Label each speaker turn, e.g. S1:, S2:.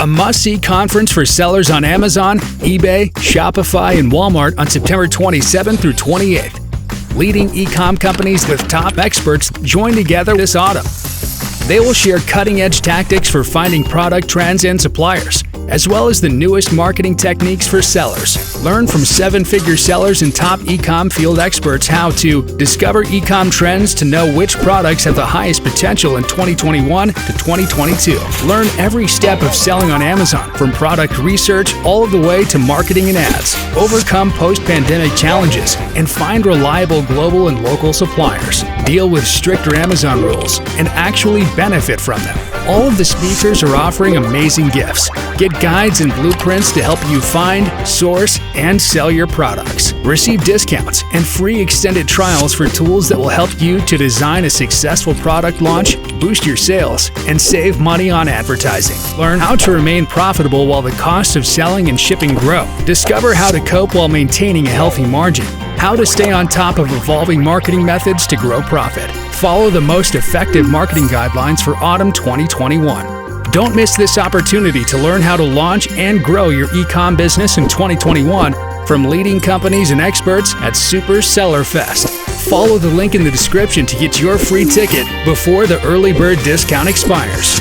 S1: a must-see conference for sellers on Amazon, eBay, Shopify, and Walmart on September 27th through 28th. Leading e-com companies with top experts join together this autumn. They will share cutting-edge tactics for finding product trends and suppliers, as well as the newest marketing techniques for sellers. Learn from seven-figure sellers and top e-com field experts how to discover e-com trends to know which products have the highest potential in 2021 to 2022. Learn every step of selling on Amazon, from product research all of the way to marketing and ads. Overcome post-pandemic challenges and find reliable global and local suppliers. Deal with stricter Amazon rules and actually benefit from them. All of the speakers are offering amazing gifts. Get guides and blueprints to help you find, source, and sell your products. Receive discounts and free extended trials for tools that will help you to design a successful product launch, boost your sales, and save money on advertising. Learn how to remain profitable while the cost of selling and shipping grow. Discover how to cope while maintaining a healthy margin. How to stay on top of evolving marketing methods to grow profit. Follow the most effective marketing guidelines for autumn 2021. Don't miss this opportunity to learn how to launch and grow your e-com business in 2021 from leading companies and experts at Super Seller Fest. Follow the link in the description to get your free ticket before the early bird discount expires.